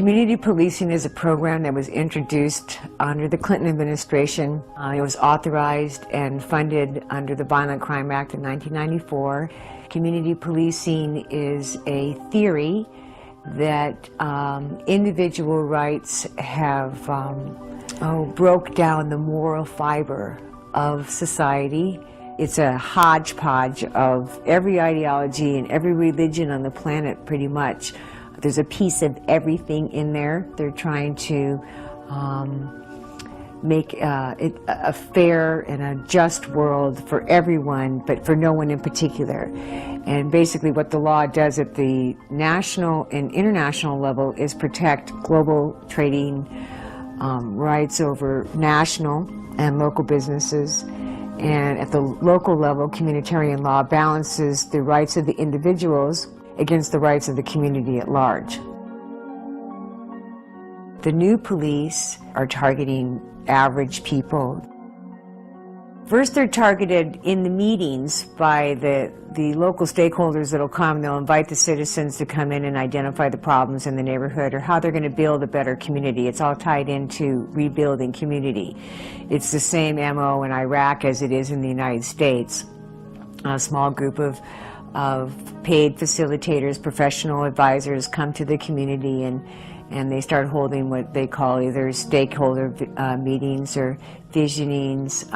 Community policing is a program that was introduced under the Clinton administration. It was authorized and funded under the Violent Crime Act of 1994. Community policing is a theory that individual rights have broke down the moral fiber of society. It's a hodgepodge of every ideology and every religion on the planet, pretty much. There's a piece of everything in there. They're trying to make it a fair and a just world for everyone, but for no one in particular. And basically what the law does at the national and international level is protect global trading rights over national and local businesses. And at the local level, communitarian law balances the rights of the individuals against the rights of the community at large. The new police are targeting average people. First, they're targeted in the meetings by the local stakeholders that'll come. They'll invite the citizens to come in and identify the problems in the neighborhood or how they're going to build a better community. It's all tied into rebuilding community. It's the same MO in Iraq as it is in the United States. A small group of paid facilitators, professional advisors come to the community and they start holding what they call either stakeholder meetings or visionings,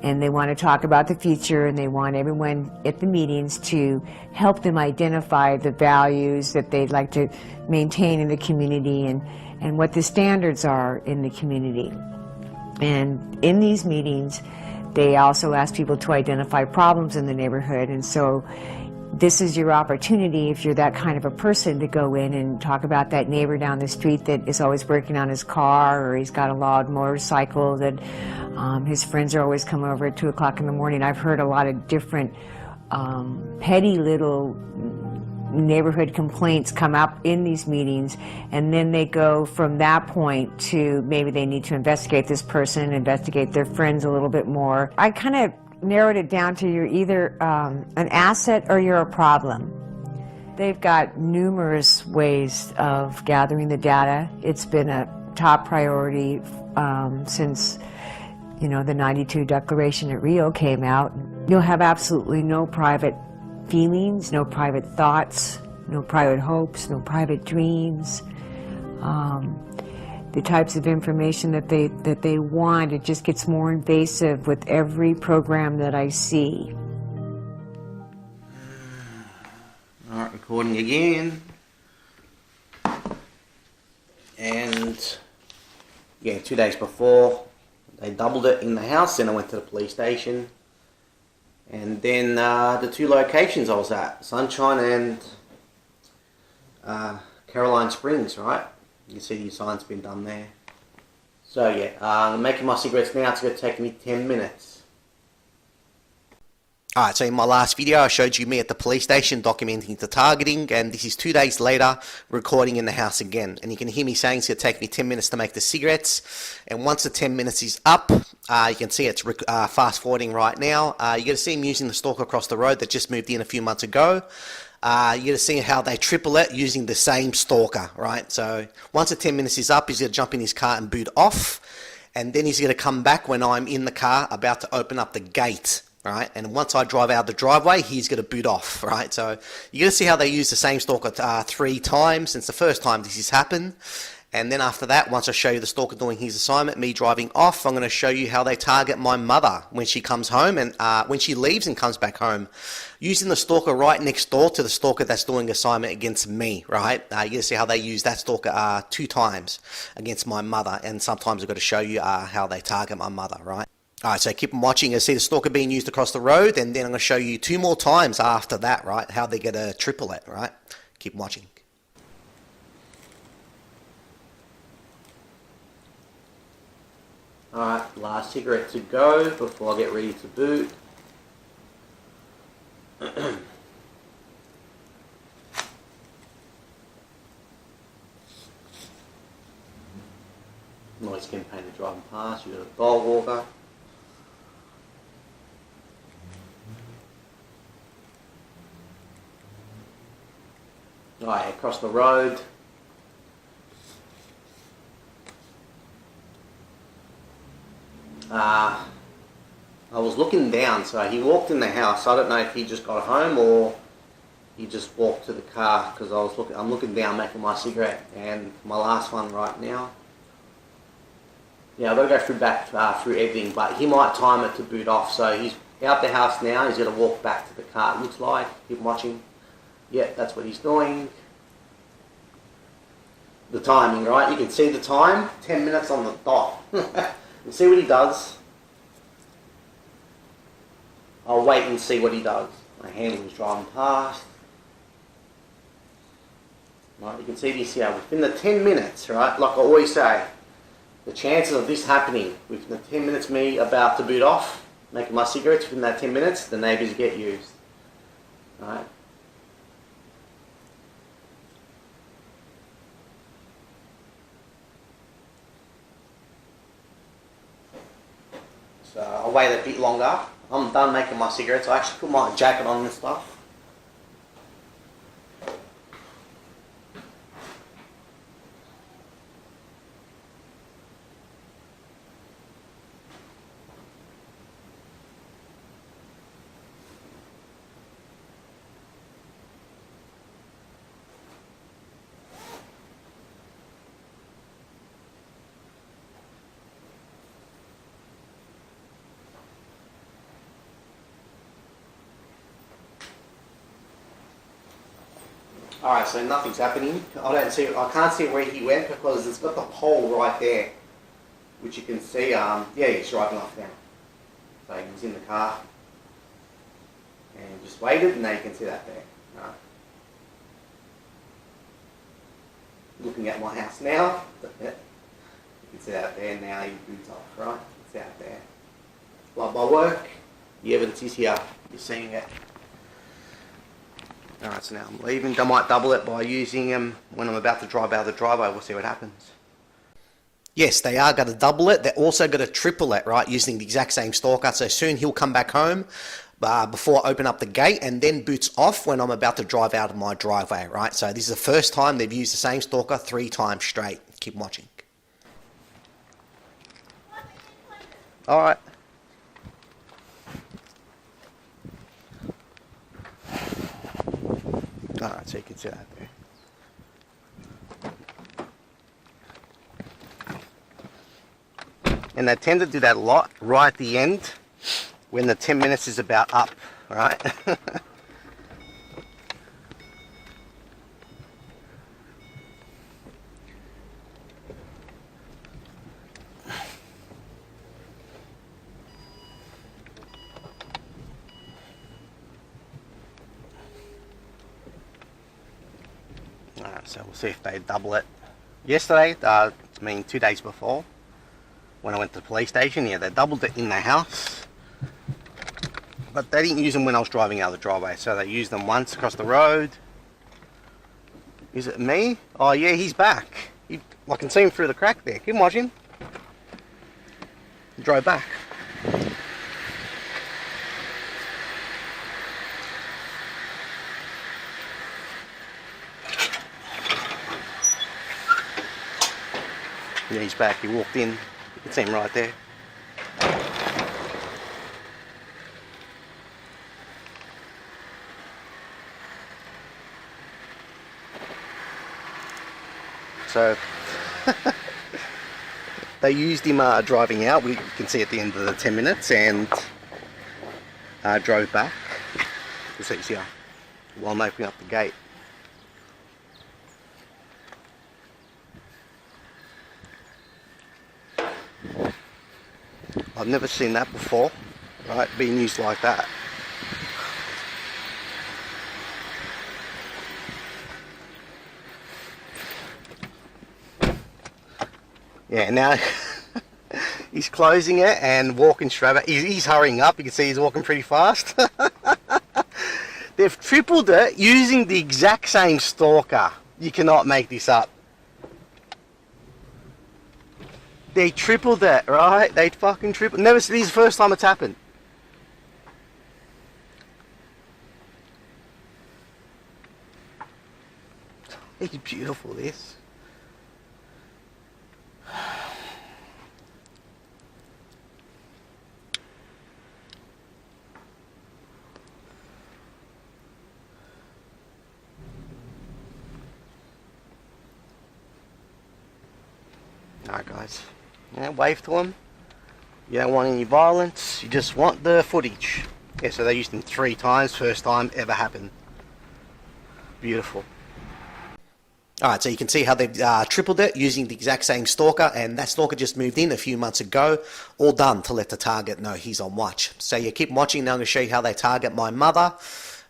and they want to talk about the future, and they want everyone at the meetings to help them identify the values that they'd like to maintain in the community and what the standards are in the community. And in these meetings, they also ask people to identify problems in the neighborhood, and so this is your opportunity, if you're that kind of a person, to go in and talk about that neighbor down the street that is always working on his car, or he's got a loud motorcycle that his friends are always coming over at 2 o'clock in the morning. I've heard a lot of different petty little neighborhood complaints come up in these meetings, and then they go from that point to maybe they need to investigate this person, investigate their friends a little bit more. I kind of narrowed it down to you're either an asset or you're a problem. They've got numerous ways of gathering the data. It's been a top priority since the '92 Declaration at Rio came out. You'll have absolutely no private feelings, no private thoughts, no private hopes, no private dreams. The types of information that they want, it just gets more invasive with every program that I see. All right, recording again. And yeah, 2 days before, they doubled it in the house, then I went to the police station. And then the two locations I was at, Sunshine and Caroline Springs, right? You can see the sign's been done there. So yeah, I'm making my cigarettes now. It's going to take me 10 minutes. Alright, so in my last video I showed you me at the police station documenting the targeting, and this is 2 days later recording in the house again. And you can hear me saying it's going to take me 10 minutes to make the cigarettes. And once the 10 minutes is up, you can see it's fast forwarding right now. You're going to see him using the stalker across the road that just moved in a few months ago. You're going to see how they triple it using the same stalker, right? So once the 10 minutes is up, he's going to jump in his car and boot off. And then he's going to come back when I'm in the car about to open up the gate, right? And once I drive out of the driveway, he's going to boot off, right? So you're going to see how they use the same stalker 3 times since the first time this has happened. And then after that, once I show you the stalker doing his assignment, me driving off, I'm going to show you how they target my mother when she comes home and when she leaves and comes back home, using the stalker right next door to the stalker that's doing assignment against me, right? You're going to see how they use that stalker 2 times against my mother, and sometimes I've got to show you how they target my mother, right? Alright, so keep on watching. You'll see the stalker being used across the road, and then I'm going to show you 2 more times after that, right? How they're going to triple it, right? Keep watching. Alright, last cigarette to go before I get ready to boot. Noise campaigner driving past, you've got a dog walker. Alright, across the road, looking down. So he walked in the house. I don't know if he just got home or he just walked to the car, because I'm looking down making my cigarette, and my last one right now. Yeah, I've got to go through everything, but he might time it to boot off. So he's out the house now. He's going to walk back to the car. It looks like. Keep watching. Yeah, that's what he's doing. The timing, right? You can see the time. 10 minutes on the dot. You see what he does. I'll wait and see what he does. My hand was driving past. Right, you can see this here. Within the 10 minutes, right, like I always say, the chances of this happening within the 10 minutes, me about to boot off, making my cigarettes, within that 10 minutes, the neighbours get used. Right? So I'll wait a bit longer. I'm done making my cigarettes. I actually put my jacket on and stuff. Alright, so nothing's happening. I can't see where he went because it's got the pole right there, which you can see, yeah, he's driving off now. So he was in the car and just waited, and now you can see that there. Right. Looking at my house now, you can see that there now, he boots off, right? It's out there. Like my work, the evidence is here, you're seeing it. Alright, so now I'm leaving. I might double it by using them when I'm about to drive out of the driveway. We'll see what happens. Yes, they are going to double it. They're also going to triple it, right, using the exact same stalker. So soon he'll come back home before I open up the gate, and then boots off when I'm about to drive out of my driveway, right? So this is the first time they've used the same stalker 3 times straight. Keep watching. Alright. Alright, so you can see that there. And they tend to do that a lot right at the end when the 10 minutes is about up, right? So we'll see if they double it. Yesterday, 2 days before, when I went to the police station, yeah, they doubled it in the house. But they didn't use them when I was driving out of the driveway, so they used them once across the road. Is it me? Oh yeah, he's back. I can see him through the crack there. Keep watching. He drove back. Yeah, he's back. He walked in. You can see him right there. So they used him driving out. We can see at the end of the 10 minutes, and drove back. You see here while I'm opening up the gate. I've never seen that before, right, being used like that. Yeah, now he's closing it and walking straight back. He's hurrying up. You can see he's walking pretty fast. They've tripled it using the exact same stalker. You cannot make this up. They tripled it, right? They fucking tripled. Never. This is the first time it's happened. It's beautiful, this. Alright guys, yeah, wave to them. You don't want any violence, you just want the footage. Yeah, so they used him 3 times, first time ever happened. Beautiful. Alright, so you can see how they've tripled it using the exact same stalker, and that stalker just moved in a few months ago, all done to let the target know he's on watch. So you keep watching. Now I'm going to show you how they target my mother,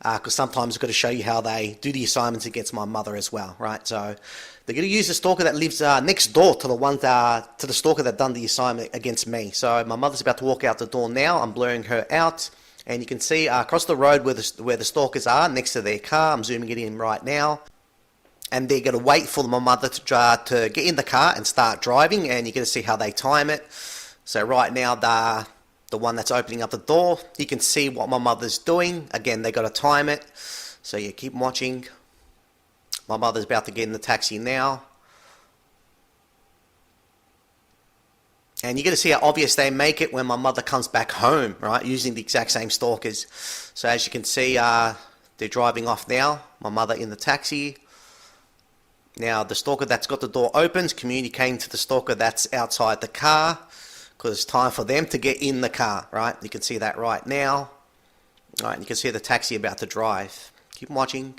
because sometimes I've got to show you how they do the assignments against my mother as well, right? So they're going to use the stalker that lives next door to the stalker that done the assignment against me. So my mother's about to walk out the door now. I'm blurring her out, and you can see across the road where the stalkers are, next to their car. I'm zooming it in right now. And they're going to wait for my mother to get in the car and start driving, and you're going to see how they time it. So right now, the one that's opening up the door, you can see what my mother's doing. Again, they got to time it. So you keep watching. My mother's about to get in the taxi now. And you're going to see how obvious they make it when my mother comes back home, right, using the exact same stalkers. So as you can see, they're driving off now. My mother in the taxi. Now, the stalker that's got the door open is communicating to the stalker that's outside the car, because it's time for them to get in the car, right? You can see that right now. All right, you can see the taxi about to drive. Keep watching.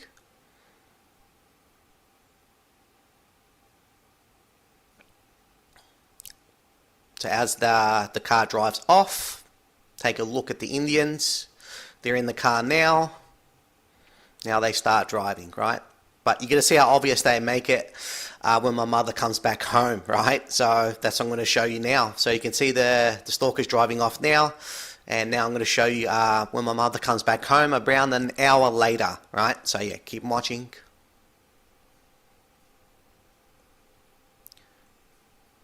So as the car drives off, take a look at the Indians. They're in the car now. Now they start driving, right? But you're going to see how obvious they make it when my mother comes back home, right? So that's what I'm going to show you now. So you can see the stalker's driving off now. And now I'm going to show you when my mother comes back home around an hour later, right? So yeah, keep watching.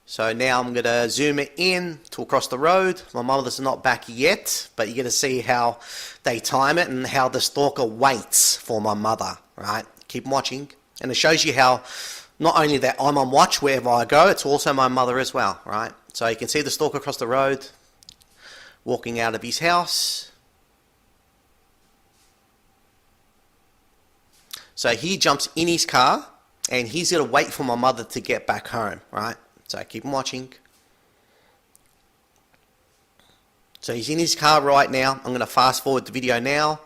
So now I'm going to zoom it in to across the road. My mother's not back yet, but you're going to see how they time it and how the stalker waits for my mother, right? Keep watching. And it shows you how not only that I'm on watch wherever I go, it's also my mother as well, right? So you can see the stalker across the road, walking out of his house. So he jumps in his car, and he's going to wait for my mother to get back home, right? So keep watching. So he's in his car right now. I'm going to fast forward the video now.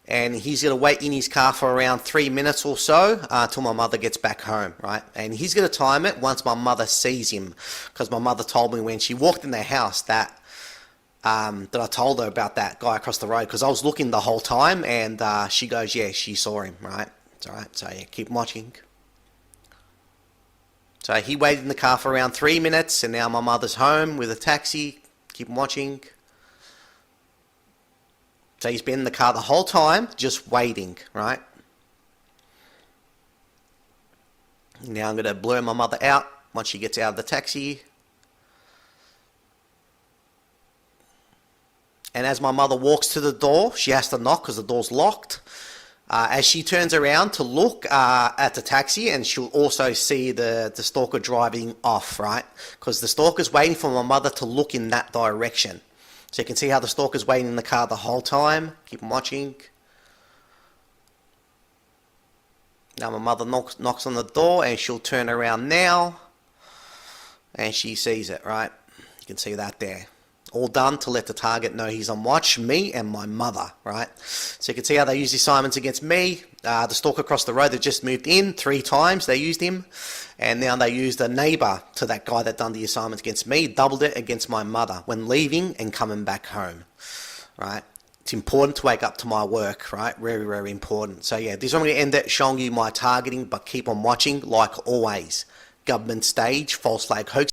And he's going to wait in his car for around 3 minutes or so until my mother gets back home, right? And he's going to time it once my mother sees him. Because my mother told me when she walked in their house that I told her about that guy across the road. Because I was looking the whole time, and she goes, yeah, she saw him, right? It's all right. So yeah, keep watching. So he waited in the car for around 3 minutes, and now my mother's home with a taxi. Keep watching. So he's been in the car the whole time, just waiting, right? Now I'm going to blur my mother out once she gets out of the taxi. And as my mother walks to the door, she has to knock because the door's locked. As she turns around to look at the taxi, and she'll also see the stalker driving off, right? Because the stalker's waiting for my mother to look in that direction. So you can see how the stalker's waiting in the car the whole time. Keep watching. Now my mother knocks on the door, and she'll turn around now. And she sees it, right? You can see that there. All done to let the target know he's on watch, me and my mother, right? So you can see how they use the assignments against me. The stalker across the road that just moved in 3 times, they used him. And now they used a neighbour to that guy that done the assignments against me, doubled it against my mother when leaving and coming back home, right? It's important to wake up to my work, right? Very, very important. So yeah, this is where I'm going to end it, showing you my targeting, but keep on watching like always. Government stage, false flag hoax